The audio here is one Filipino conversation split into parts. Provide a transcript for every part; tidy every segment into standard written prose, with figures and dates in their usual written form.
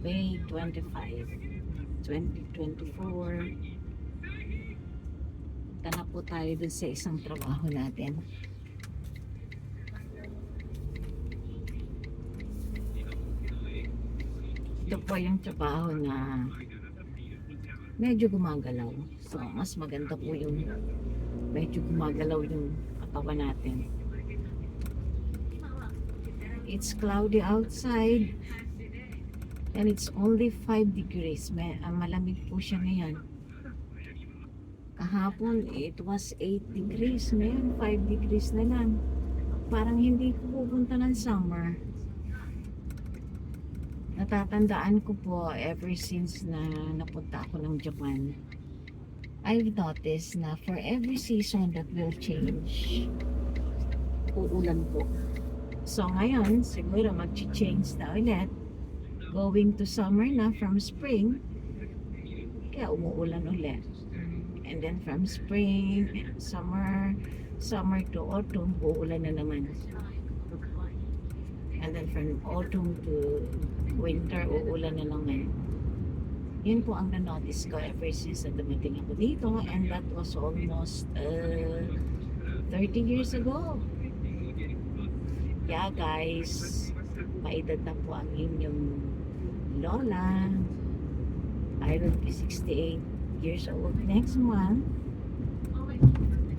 May 25, 2024. Punta na po tayo dun sa isang trabaho natin. Ito po yung trabaho na medyo gumagalaw. So, mas maganda po yung medyo gumagalaw yung katawan natin. It's cloudy outside and it's only 5 degrees. Malamig po siya ngayon. Kahapon, it was 8 degrees. Ngayon, 5 degrees na lang. Parang hindi ko pupunta ng summer. Natatandaan ko po ever since na napunta ako ng Japan, I've noticed na for every season that will change, uulan po. So ngayon, siguro mag-change na ulit. Going to summer na from spring, kaya umuulan ulit. And then from spring, summer to autumn, uulan na naman. And then from autumn to winter, uulan na naman. Yun po ang na-notice ko ever since na dumating ako dito. And that was almost 30 years ago. Yeah guys, maedad na po ang inyong lola. I will be 68 years old next month.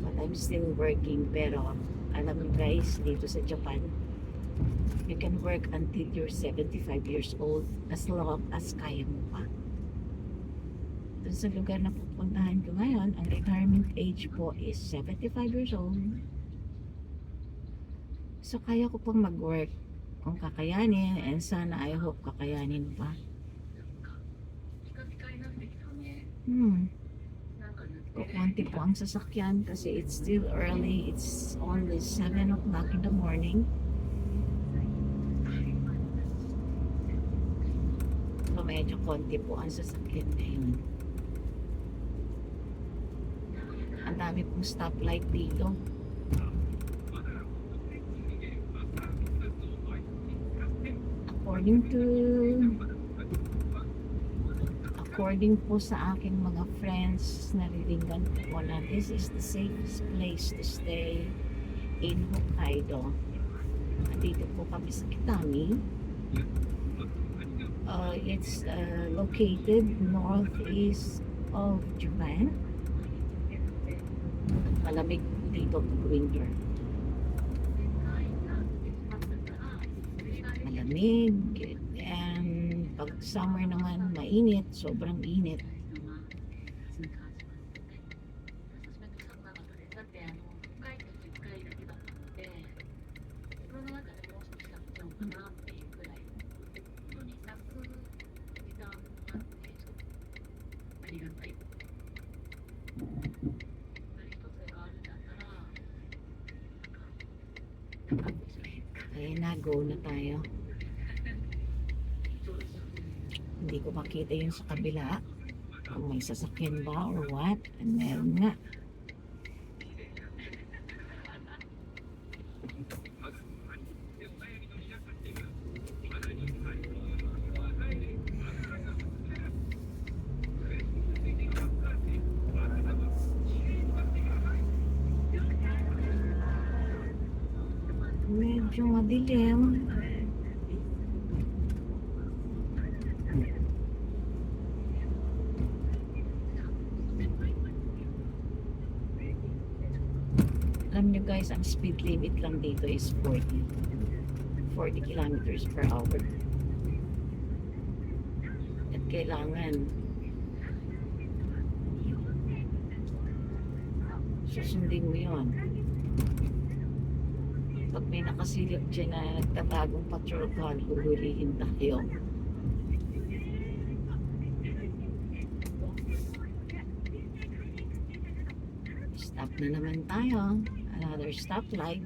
But I'm still working. Pero alam mo guys, dito sa Japan, you can work until you're 75 years old as long as kaya mo pa. Doon sa lugar na pupuntahan ko ngayon, ang retirement age po is 75 years old. So kaya ko pang mag-work kung kakayanin, and sana I hope kakayanin pa. Kukunti po ang sasakyan kasi it's still early. It's only 7 o'clock in the morning. So medyo konti po ang sasakyan ngayon. Ang dami pong stoplight dito. According po sa aking mga friends, nariringan po na this is the safest place to stay in Hokkaido. Dito po kami sa Kitami. It's located northeast of Japan. Malamig dito pag winter. Malamig. And pag summer naman, mainit. Sobrang init. Kaya na-go na tayo. Hindi ko makita yung sa kabila kung may sasakyan ba or what. And meron nga. Medyo madilim. Alam nyo guys, ang speed limit lang dito is 40 kilometers per hour. At kailangan susundin mo yun. Pag may nakasilip dyan na nagtatagong patrol car, huhulihin tayo. Stop na naman tayo. Another stoplight.